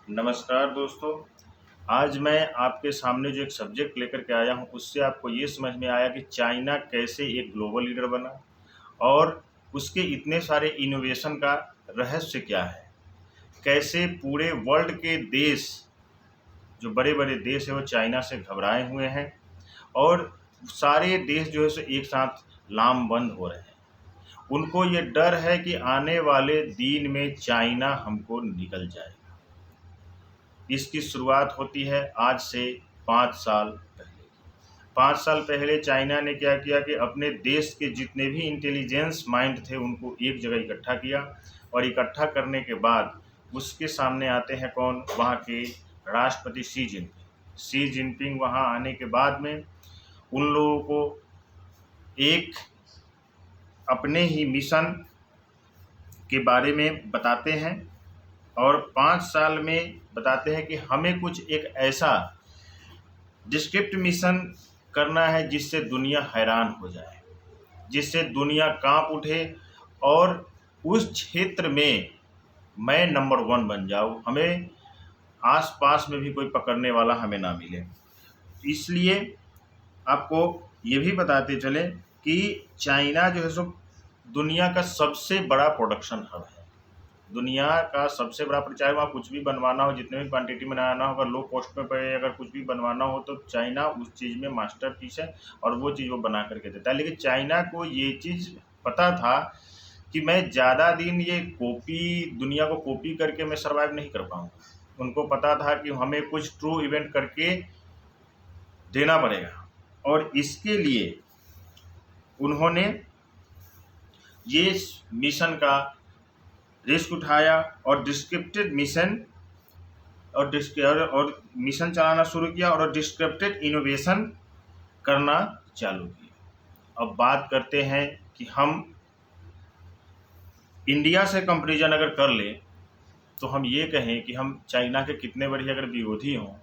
नमस्कार दोस्तों। आज मैं आपके सामने जो एक सब्जेक्ट लेकर के आया हूँ उससे आपको ये समझ में आया कि चाइना कैसे एक ग्लोबल लीडर बना और उसके इतने सारे इनोवेशन का रहस्य क्या है। कैसे पूरे वर्ल्ड के देश, जो बड़े बड़े देश है वो चाइना से घबराए हुए हैं और सारे देश जो है सो एक साथ लामबंद हो रहे हैं। उनको ये डर है कि आने वाले दिन में चाइना हमको निगल जाए। इसकी शुरुआत होती है आज से 5 साल पहले। 5 साल पहले चाइना ने क्या किया कि अपने देश के जितने भी इंटेलिजेंस माइंड थे उनको एक जगह इकट्ठा किया और इकट्ठा करने के बाद उसके सामने आते हैं कौन? वहाँ के राष्ट्रपति शी जिनपिंग वहाँ आने के बाद में उन लोगों को एक अपने ही मिशन के बारे में बताते हैं और 5 साल में बताते हैं कि हमें कुछ एक ऐसा डिस्क्रिप्ट मिशन करना है जिससे दुनिया हैरान हो जाए, जिससे दुनिया कांप उठे और उस क्षेत्र में मैं नंबर 1 बन जाऊँ, हमें आस-पास में भी कोई पकड़ने वाला हमें ना मिले। इसलिए आपको ये भी बताते चलें कि चाइना जो है सो दुनिया का सबसे बड़ा प्रोडक्शन हब है। दुनिया का सबसे बड़ा, चाहे वहाँ कुछ भी बनवाना हो, जितने भी क्वांटिटी में बनाना हो, अगर लो कॉस्ट में पड़े, अगर कुछ भी बनवाना हो तो चाइना उस चीज़ में मास्टरपीस है और वो चीज़ वो बना करके देता है। लेकिन चाइना को ये चीज़ पता था कि मैं ज़्यादा दिन ये दुनिया को कॉपी करके मैं सर्वाइव नहीं कर पाऊँगा। उनको पता था कि हमें कुछ ट्रू इवेंट करके देना पड़ेगा और इसके लिए उन्होंने ये मिशन का रिस्क उठाया और डिस्क्रिप्टेड मिशन और मिशन चलाना शुरू किया और डिस्क्रिप्टेड इनोवेशन करना चालू किया। अब बात करते हैं कि हम इंडिया से कंपैरिजन अगर कर ले तो हम ये कहें कि हम चाइना के कितने बड़े अगर विरोधी हों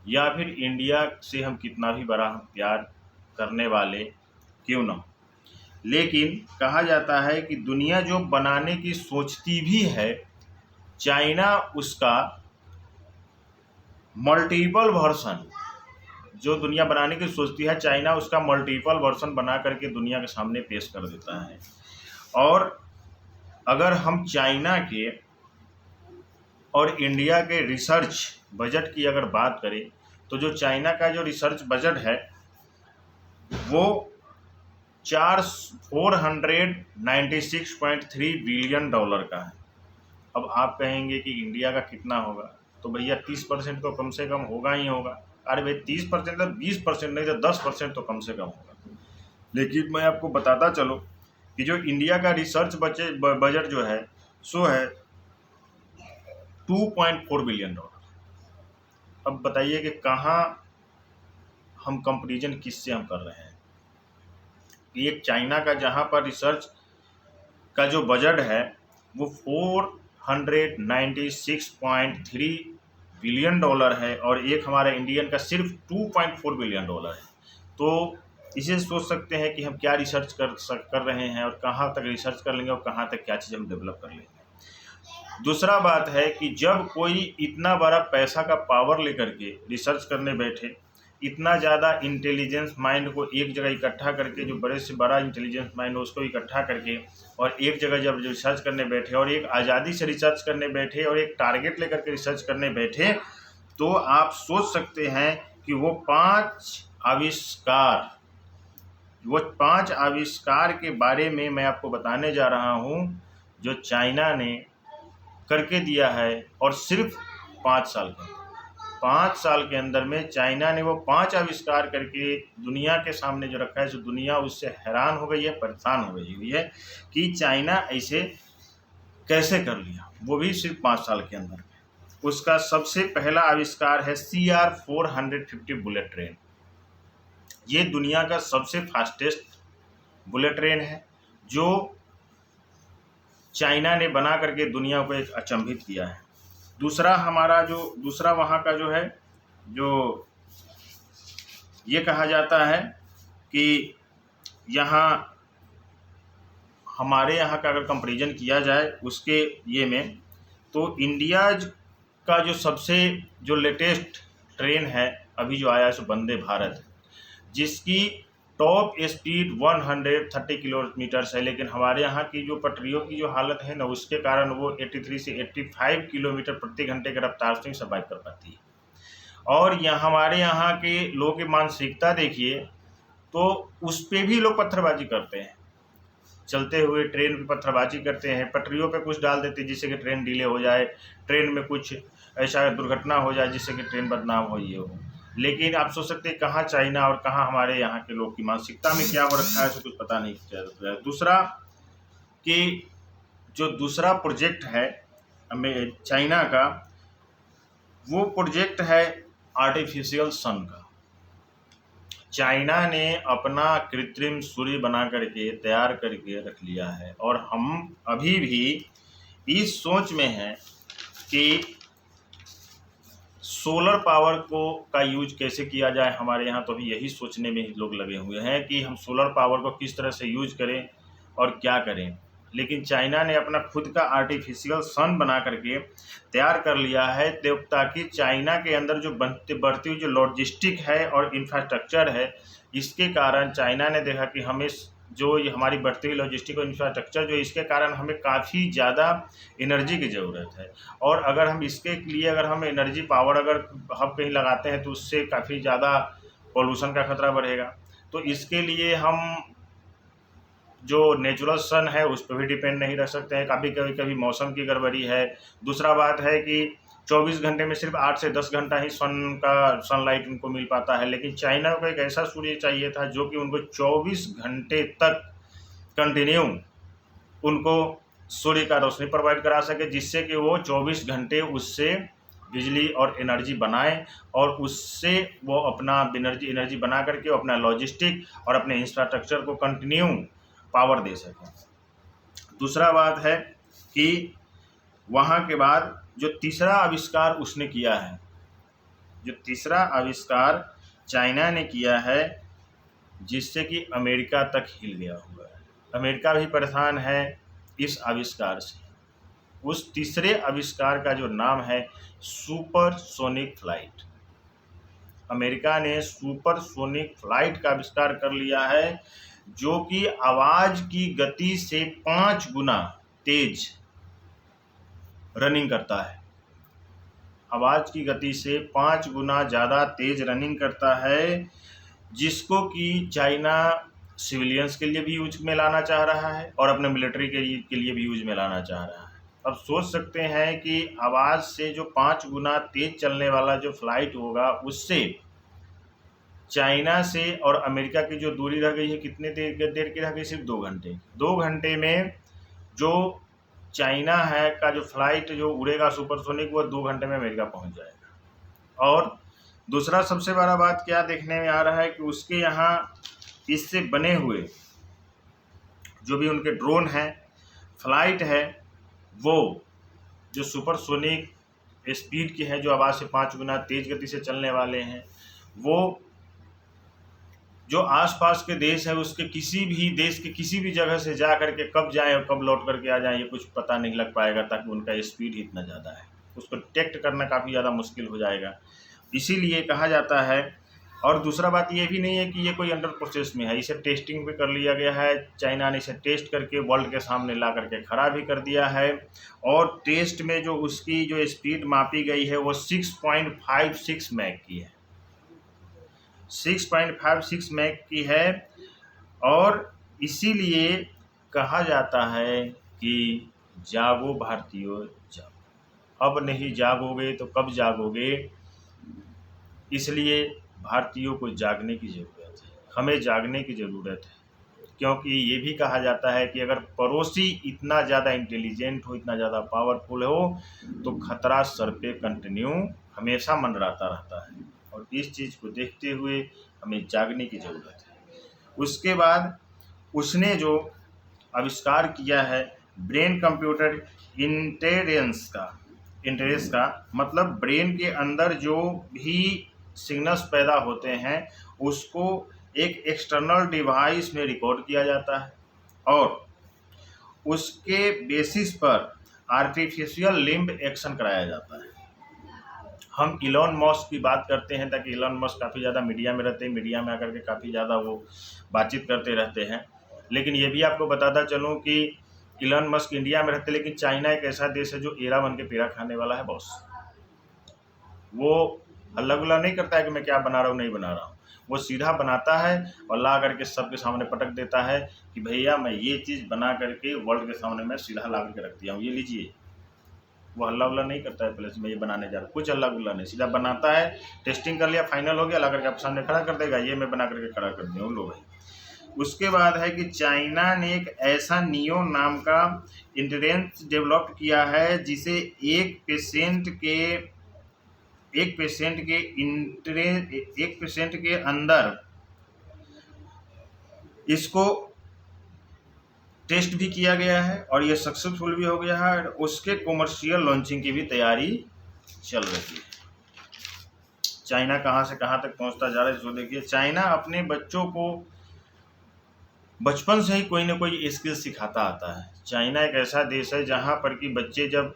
या फिर इंडिया से हम कितना भी बड़ा हम प्यार करने वाले क्यों ना हो, लेकिन कहा जाता है कि दुनिया जो बनाने की सोचती भी है, चाइना उसका मल्टीपल वर्सन, जो दुनिया बनाने की सोचती है चाइना उसका मल्टीपल वर्सन बना करके दुनिया के सामने पेश कर देता है। और अगर हम चाइना के और इंडिया के रिसर्च बजट की अगर बात करें तो जो चाइना का जो रिसर्च बजट है वो 496.3 बिलियन डॉलर का है। अब आप कहेंगे कि इंडिया का कितना होगा, तो भैया 30% तो कम से कम होगा ही होगा। अरे भाई 30% तो 20% नहीं तो 10% तो कम से कम होगा। लेकिन मैं आपको बताता चलो कि जो इंडिया का रिसर्च बजट जो है सो है 2.4 बिलियन डॉलर। अब बताइए कि कहाँ हम कंपैरिजन किससे हम कर रहे हैं। एक चाइना का जहाँ पर रिसर्च का जो बजट है वो 496.3 बिलियन डॉलर है और एक हमारा इंडियन का सिर्फ 2.4 बिलियन डॉलर है। तो इसे सोच सकते हैं कि हम क्या रिसर्च कर रहे हैं और कहाँ तक रिसर्च कर लेंगे और कहाँ तक क्या चीज़ हम डेवलप कर लेंगे। दूसरा बात है कि जब कोई इतना बड़ा पैसा का पावर लेकर के रिसर्च करने बैठे, इतना ज़्यादा इंटेलिजेंस माइंड को एक जगह इकट्ठा करके, जो बड़े से बड़ा इंटेलिजेंस माइंड हो उसको इकट्ठा करके और एक जगह जब रिसर्च करने बैठे और एक आज़ादी से रिसर्च करने बैठे और एक टारगेट लेकर के रिसर्च करने बैठे, तो आप सोच सकते हैं कि वो 5 आविष्कार के बारे में मैं आपको बताने जा रहा हूँ जो चाइना ने करके दिया है और सिर्फ 5 साल के अंदर। 5 साल के अंदर में चाइना ने वो 5 आविष्कार करके दुनिया के सामने जो रखा है, जो दुनिया उससे हैरान हो गई है, परेशान हो गई हुई है कि चाइना ऐसे कैसे कर लिया, वो भी सिर्फ 5 साल के अंदर। उसका सबसे पहला आविष्कार है CR-450 बुलेट ट्रेन। ये दुनिया का सबसे फास्टेस्ट बुलेट ट्रेन है जो चाइना ने बना करके दुनिया को एक अचंभित किया है। दूसरा वहाँ का जो है, जो ये कहा जाता है कि यहाँ हमारे यहाँ का अगर कंपैरिजन किया जाए उसके ये में, तो इंडिया का जो सबसे जो लेटेस्ट ट्रेन है अभी जो आया है सो वंदे भारत, जिसकी टॉप स्पीड 130 किलोमीटर है, लेकिन हमारे यहाँ की जो पटरियों की जो हालत है ना, उसके कारण वो 83 से 85 किलोमीटर प्रति घंटे की रफ्तार से सर्वाइव कर पाती है। और यहाँ हमारे यहाँ के लोगों की मानसिकता देखिए, तो उस पर भी लोग पत्थरबाजी करते हैं, चलते हुए ट्रेन पे पत्थरबाजी करते हैं, पटरियों पे कुछ डाल देते हैं जिससे कि ट्रेन डिले हो जाए, ट्रेन में कुछ ऐसा दुर्घटना हो जाए जिससे कि ट्रेन बदनाम हो, ये हो। लेकिन आप सोच सकते हैं कहाँ चाइना और कहाँ हमारे यहाँ के लोग की मानसिकता में क्या हो रखा है, तो कुछ पता नहीं चल। दूसरा कि जो दूसरा प्रोजेक्ट है चाइना का, वो प्रोजेक्ट है आर्टिफिशियल सन का। चाइना ने अपना कृत्रिम सूर्य बना करके तैयार करके रख लिया है, और हम अभी भी इस सोच में हैं कि सोलर पावर का यूज कैसे किया जाए हमारे यहाँ। तो अभी यही सोचने में ही लोग लगे हुए हैं कि हम सोलर पावर को किस तरह से यूज करें और क्या करें। लेकिन चाइना ने अपना खुद का आर्टिफिशियल सन बना करके तैयार कर लिया है, ताकि चाइना के अंदर जो बढ़ती हुई जो लॉजिस्टिक है और इंफ्रास्ट्रक्चर है, इसके कारण चाइना ने देखा कि हमें जो ये हमारी बढ़ती हुई लॉजिस्टिक और इंफ्रास्ट्रक्चर जो, इसके कारण हमें काफ़ी ज़्यादा एनर्जी की ज़रूरत है। और अगर हम इसके लिए अगर हम एनर्जी पावर अगर हम कहीं लगाते हैं तो उससे काफ़ी ज़्यादा पॉल्यूशन का खतरा बढ़ेगा। तो इसके लिए हम जो नेचुरल सन है उस पर भी डिपेंड नहीं रह सकते हैं, कभी मौसम की गड़बड़ी है। दूसरा बात है कि 24 घंटे में सिर्फ 8 से 10 घंटा ही सनलाइट उनको मिल पाता है, लेकिन चाइना को एक ऐसा सूर्य चाहिए था जो कि उनको 24 घंटे तक कंटिन्यू उनको सूर्य का रोशनी प्रोवाइड करा सके, जिससे कि वो 24 घंटे उससे बिजली और एनर्जी बनाए, और उससे वो अपना एनर्जी बना करके अपना लॉजिस्टिक और अपने इंफ्रास्ट्रक्चर को कंटिन्यू पावर दे सकें। दूसरा बात है कि वहाँ के बाद जो तीसरा आविष्कार उसने किया है, जो तीसरा आविष्कार चाइना ने किया है, जिससे कि अमेरिका तक हिल गया हुआ है, अमेरिका भी परेशान है इस आविष्कार से। उस तीसरे आविष्कार का जो नाम है सुपरसोनिक फ्लाइट। अमेरिका ने सुपरसोनिक फ्लाइट का आविष्कार कर लिया है, जो कि आवाज़ की गति से 5 गुना तेज रनिंग करता है। आवाज़ की गति से 5 गुना ज़्यादा तेज रनिंग करता है, जिसको कि चाइना सिविलियंस के लिए भी यूज में लाना चाह रहा है और अपने मिलिट्री के लिए भी यूज में लाना चाह रहा है। अब सोच सकते हैं कि आवाज़ से जो 5 गुना तेज चलने वाला जो फ्लाइट होगा, उससे चाइना से और अमेरिका की जो दूरी रह गई है, कितने देर की रह गई? सिर्फ 2 घंटे। 2 घंटे में जो चाइना है का जो फ्लाइट जो उड़ेगा सुपरसोनिक, वो 2 घंटे में अमेरिका पहुंच जाएगा। और दूसरा सबसे बड़ा बात क्या देखने में आ रहा है कि उसके यहाँ इससे बने हुए जो भी उनके ड्रोन हैं, फ्लाइट है, वो जो सुपरसोनिक स्पीड के हैं, जो आवाज़ से 5 गुना तेज गति से चलने वाले हैं, वो जो आसपास के देश है उसके किसी भी देश के किसी भी जगह से जा करके कब जाएं और कब लौट करके आ जाएं, ये कुछ पता नहीं लग पाएगा, ताकि उनका स्पीड ही इतना ज़्यादा है, उसको डिटेक्ट करना काफ़ी ज़्यादा मुश्किल हो जाएगा, इसीलिए कहा जाता है। और दूसरा बात ये भी नहीं है कि ये कोई अंडर प्रोसेस में है, इसे टेस्टिंग भी कर लिया गया है। चाइना ने इसे टेस्ट करके वर्ल्ड के सामने ला करके खड़ा भी कर दिया है, और टेस्ट में जो उसकी जो स्पीड मापी गई है वो 6.56 मैक की है, 6.56 मैक की है। और इसीलिए कहा जाता है कि जागो भारतीयों जागो, अब नहीं जागोगे तो कब जागोगे। इसलिए भारतीयों को जागने की ज़रूरत है, हमें जागने की ज़रूरत है, क्योंकि ये भी कहा जाता है कि अगर पड़ोसी इतना ज़्यादा इंटेलिजेंट हो, इतना ज़्यादा पावरफुल हो, तो खतरा सर पे कंटिन्यू हमेशा मंडराता रहता है, और इस चीज़ को देखते हुए हमें जागने की ज़रूरत है। उसके बाद उसने जो आविष्कार किया है ब्रेन कंप्यूटर इंटरेंस का मतलब ब्रेन के अंदर जो भी सिग्नल्स पैदा होते हैं उसको एक एक्सटर्नल डिवाइस में रिकॉर्ड किया जाता है, और उसके बेसिस पर आर्टिफिशियल लिम्ब एक्शन कराया जाता है। हम इलॉन मस्क की बात करते हैं, ताकि इलॉन मस्क काफ़ी ज़्यादा मीडिया में रहते हैं, मीडिया में आकर के काफ़ी ज़्यादा वो बातचीत करते रहते हैं। लेकिन ये भी आपको बताता चलूँ कि इलॉन मस्क इंडिया में रहते, लेकिन चाइना एक ऐसा देश है जो एरा बन के पेड़ा खाने वाला है बॉस। वो हल्ला गुल्ला नहीं करता है कि मैं क्या बना रहा हूँ नहीं बना रहा हूँ, वो सीधा बनाता है और ला करके सबके सामने पटक देता है कि भैया मैं ये चीज़ बना करके वर्ल्ड के सामने मैं सीधा ला करके रख दिया हूँ, ये लीजिए। वो हल्ला गुल्ला नहीं करता है पहले से मैं ये बनाने जा रहा हूँ, कुछ हल्ला गुल्ला नहीं, सीधा बनाता है, टेस्टिंग कर लिया, फाइनल हो गया, ला करके आपके सामने खड़ा कर देगा, ये मैं बना करके खड़ा कर दिया हूँ, लो भाई। उसके बाद है कि चाइना ने एक ऐसा नियो नाम का इंटरेंस डेवलप किया है जिसे एक पेशेंट के अंदर इसको टेस्ट भी किया गया है और ये सक्सेसफुल भी हो गया है, उसके कॉमर्शियल लॉन्चिंग की भी तैयारी चल रही है। चाइना कहाँ से कहाँ तक पहुँचता जा रहा है, जो देखिए चाइना अपने बच्चों को बचपन से ही कोई ना कोई स्किल सिखाता आता है। चाइना एक ऐसा देश है जहाँ पर कि बच्चे जब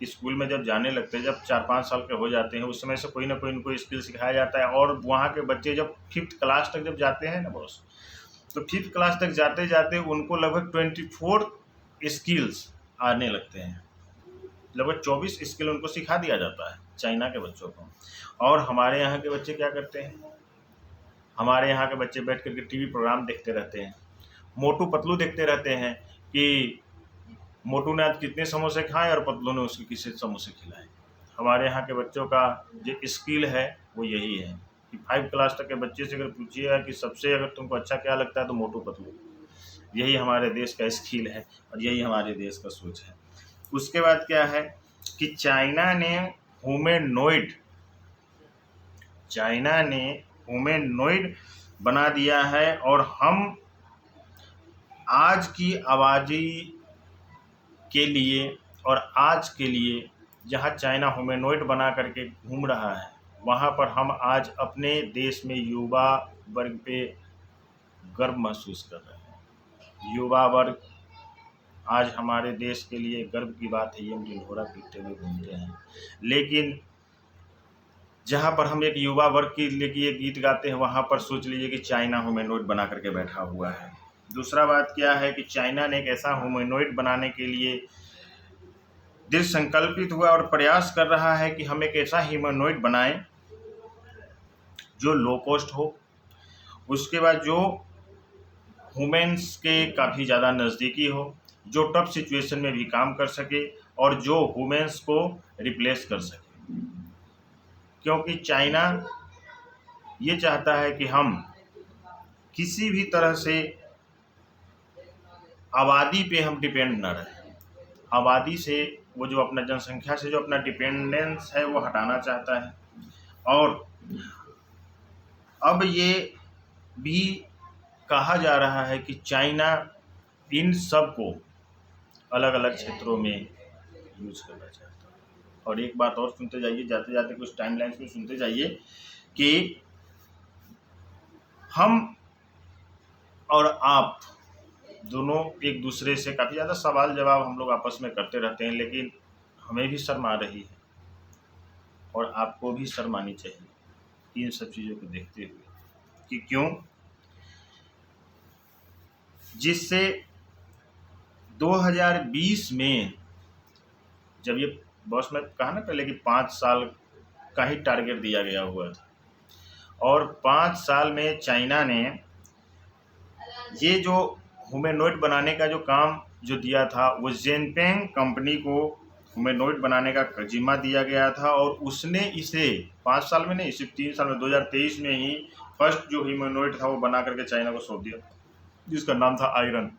स्कूल में जब जाने लगते हैं, जब 4-5 साल के हो जाते हैं, उस समय से कोई ना कोई उनको स्किल सिखाया जाता है। और वहाँ के बच्चे जब 5th क्लास तक जब जाते हैं ना बॉस, तो 5th क्लास तक जाते जाते उनको लगभग 24 स्किल्स आने लगते हैं, लगभग 24 स्किल उनको सिखा दिया जाता है चाइना के बच्चों को। और हमारे यहाँ के बच्चे क्या करते हैं, हमारे यहाँ के बच्चे बैठ करके टीवी प्रोग्राम देखते रहते हैं, मोटू पतलू देखते रहते हैं कि मोटू ने आज कितने समोसे खाए और पतलू ने उसके कितने समोसे खिलाए। हमारे यहाँ के बच्चों का जो स्किल है वो यही है कि 5 क्लास तक के बच्चे से अगर पूछिएगा कि सबसे अगर तुमको अच्छा क्या लगता है तो मोटू पतलू, यही हमारे देश का स्किल है और यही हमारे देश का सोच है। उसके बाद क्या है कि चाइना ने ह्यूमैनॉइड बना दिया है। और हम आज की आबादी के लिए और आज के लिए जहाँ चाइना ह्यूमैनॉइड बना करके घूम रहा है, वहाँ पर हम आज अपने देश में युवा वर्ग पे गर्व महसूस कर रहे हैं। युवा वर्ग आज हमारे देश के लिए गर्व की बात है, ये हम ढिंढोरा पीटते हुए घूमते हैं। लेकिन जहाँ पर हम एक युवा वर्ग के लिए गीत गाते हैं, वहाँ पर सोच लीजिए कि चाइना ह्यूमैनॉइड बना करके बैठा हुआ है। दूसरा बात क्या है कि चाइना ने एक ऐसा ह्यूमैनॉइड बनाने के लिए दृढ़ संकल्पित हुआ और प्रयास कर रहा है कि हम एक ऐसा ह्यूमैनॉइड बनाएं जो लो कॉस्ट हो, उसके बाद जो ह्यूमन्स के काफ़ी ज़्यादा नज़दीकी हो, जो टफ सिचुएशन में भी काम कर सके और जो ह्यूमन्स को रिप्लेस कर सके। क्योंकि चाइना ये चाहता है कि हम किसी भी तरह से आबादी पे हम डिपेंड न रहें। आबादी से वो जो अपना जनसंख्या से जो अपना डिपेंडेंस है वो हटाना चाहता है। और अब ये भी कहा जा रहा है कि चाइना इन सब को अलग अलग क्षेत्रों में यूज करना चाहता है। और एक बात और सुनते जाइए, जाते जाते कुछ टाइमलाइंस में सुनते जाइए कि हम और आप दोनों एक दूसरे से काफ़ी ज़्यादा सवाल जवाब हम लोग आपस में करते रहते हैं, लेकिन हमें भी शर्म आ रही है और आपको भी शर्म आनी चाहिए इन सब चीज़ों को देखते हुए। कि क्यों? जिससे 2020 में जब ये बॉस में कहा ना पहले कि 5 साल का ही टारगेट दिया गया हुआ था, और 5 साल में चाइना ने ये जो ह्यूमैनॉइड बनाने का जो काम जो दिया था, वो जेनपेंग कंपनी को ह्यूमैनॉइड बनाने का जिम्मा दिया गया था। और उसने इसे 5 साल में नहीं, सिर्फ 3 साल में 2023 में ही फर्स्ट जो ह्यूमैनॉइड था वो बना करके चाइना को सौंप दिया, जिसका नाम था आयरन।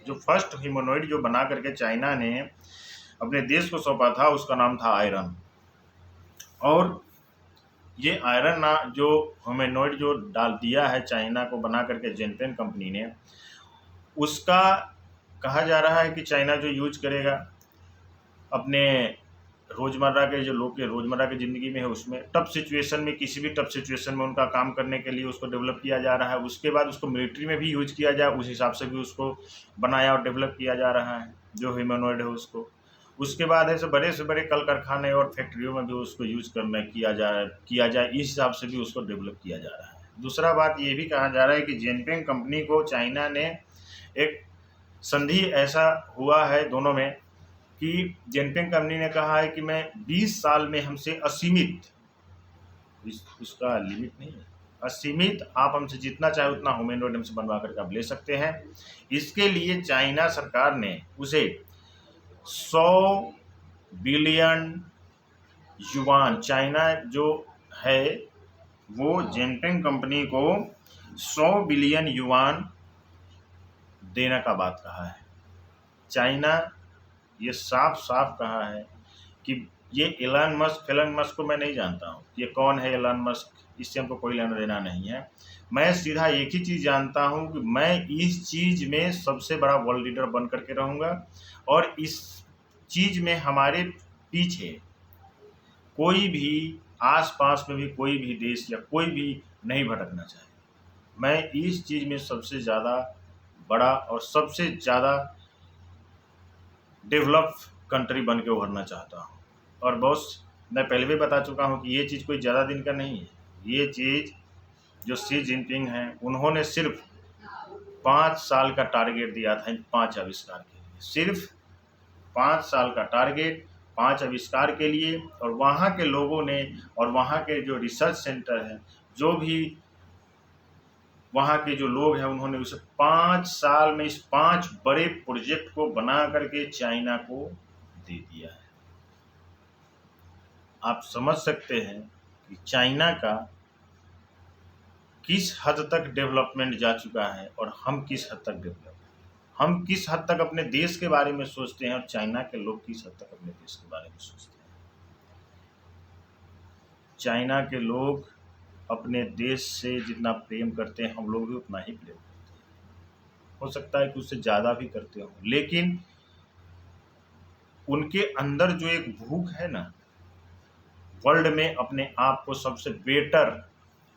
जो फर्स्ट ह्यूमैनॉइड जो बना करके चाइना ने अपने देश को सौंपा था उसका नाम था आयरन। और ये आयरन जो ह्यूमैनॉइड जो डाल दिया है चाइना को बना करके जेनपेंग कंपनी ने, उसका कहा जा रहा है कि चाइना जो यूज करेगा अपने रोज़मर्रा के जो लोग के रोज़मर्रा की ज़िंदगी में है, उसमें टफ सिचुएशन में, किसी भी टफ सिचुएशन में उनका काम करने के लिए उसको डेवलप किया जा रहा है। उसके बाद उसको मिलिट्री में भी यूज किया जाए, उस हिसाब से भी उसको बनाया और डेवलप किया जा रहा है जो ह्यूमैनॉइड है उसको। उसके बाद ऐसे बड़े से बड़े कल कारखाने और फैक्ट्रियों में भी उसको यूज करना किया जाए इस हिसाब से भी उसको डेवलप किया जा रहा है। दूसरा बात ये भी कहा जा रहा है कि जिनपिंग कंपनी को चाइना ने एक संधि ऐसा हुआ है दोनों में कि जिनपिंग कंपनी ने कहा है कि मैं 20 साल में हमसे असीमित, उसका लिमिट नहीं है, असीमित आप हमसे जितना चाहे उतना ह्यूमन हमसे बनवा करके आप ले सकते हैं। इसके लिए चाइना सरकार ने उसे 100 बिलियन युआन, चाइना जो है वो जिनपिंग कंपनी को 100 बिलियन युआन देने का बात कहा है। चाइना ये साफ साफ कहा है कि ये एलन मस्क को मैं नहीं जानता हूँ, ये कौन है एलन मस्क, इससे हमको कोई लेना देना नहीं है। मैं सीधा एक ही चीज़ जानता हूँ कि मैं इस चीज़ में सबसे बड़ा वर्ल्ड लीडर बन करके रहूँगा और इस चीज़ में हमारे पीछे कोई भी आसपास में भी कोई भी देश या कोई भी नहीं भटकना चाहिए। मैं इस चीज़ में सबसे ज़्यादा बड़ा और सबसे ज़्यादा डेवलप कंट्री बन के उभरना चाहता हूँ। और बॉस, मैं पहले भी बता चुका हूँ कि ये चीज़ कोई ज़्यादा दिन का नहीं है। ये चीज़ जो शी जिनपिंग हैं उन्होंने सिर्फ 5 साल का टारगेट दिया था इन 5 आविष्कार के लिए, सिर्फ 5 साल का टारगेट 5 आविष्कार के लिए। और वहाँ के लोगों ने और वहाँ के जो रिसर्च सेंटर हैं, जो भी वहाँ के जो लोग हैं, उन्होंने उसे 5 साल में इस 5 बड़े प्रोजेक्ट को बना करके चाइना को दे दिया है। आप समझ सकते हैं कि चाइना का किस हद तक डेवलपमेंट जा चुका है और हम किस हद तक डेवलप, हम किस हद तक अपने देश के बारे में सोचते हैं और चाइना के लोग किस हद तक अपने देश के बारे में सोचते हैं। चाइना के लोग अपने देश से जितना प्रेम करते हैं हम लोग भी उतना ही प्रेम करते हैं। हो सकता है कि उससे ज़्यादा भी करते हो, लेकिन उनके अंदर जो एक भूख है ना, वर्ल्ड में अपने आप को सबसे बेटर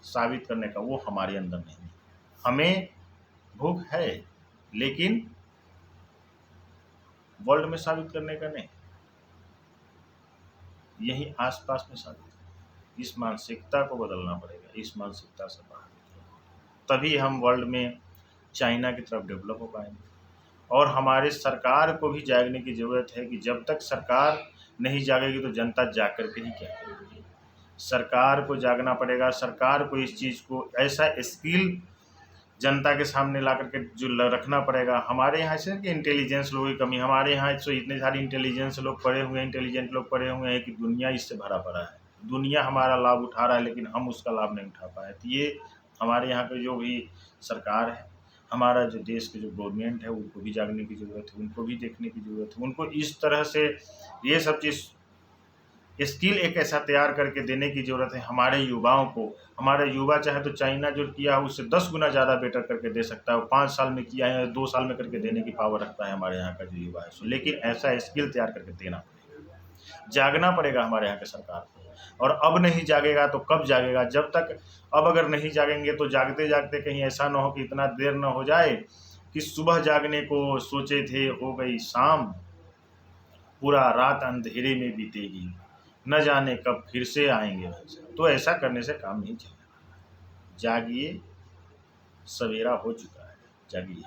साबित करने का, वो हमारे अंदर नहीं है। हमें भूख है लेकिन वर्ल्ड में साबित करने का नहीं, यही आसपास में साबित। इस मानसिकता को बदलना पड़ेगा, इस मानसिकता से बाहर निकलना, तभी हम वर्ल्ड में चाइना की तरफ डेवलप हो पाएंगे। और हमारे सरकार को भी जागने की ज़रूरत है कि जब तक सरकार नहीं जागेगी तो जनता जाग करके ही क्या करेगी। सरकार को जागना पड़ेगा, सरकार को इस चीज़ को ऐसा स्किल जनता के सामने ला करके जो रखना पड़ेगा। हमारे यहाँ से कि इंटेलिजेंस लोगों की कमी, हमारे यहाँ तो इतने सारे इंटेलिजेंस लोग पढ़े हुए हैं, इंटेलिजेंट लोग पढ़े हुए हैं कि दुनिया इससे भरा पड़ा है, दुनिया हमारा लाभ उठा रहा है लेकिन हम उसका लाभ नहीं उठा पाए। तो ये हमारे यहाँ के जो भी सरकार है, हमारा जो देश के जो गवर्नमेंट है, उनको भी जागने की ज़रूरत है, उनको भी देखने की ज़रूरत है। उनको इस तरह से ये सब चीज़ स्किल एक ऐसा तैयार करके देने की ज़रूरत है हमारे युवाओं को। हमारे युवा चाहे तो चाइना जो किया है उससे 10 गुना ज़्यादा बेटर करके दे सकता है। 5 साल में किया है 2 साल में करके देने की पावर रखता है हमारे यहाँ का जो युवा है। लेकिन ऐसा स्किल तैयार करके देना पड़ेगा, जागना पड़ेगा हमारे यहाँ की सरकार को। और अब नहीं जागेगा तो कब जागेगा? जब तक अब अगर नहीं जागेंगे तो जागते जागते कहीं ऐसा ना हो कि इतना देर ना हो जाए कि सुबह जागने को सोचे थे हो गई शाम, पूरा रात अंधेरे में बीतेगी, न जाने कब फिर से आएंगे। तो ऐसा करने से काम नहीं चलेगा। जागिए, सवेरा हो चुका है, जागिए।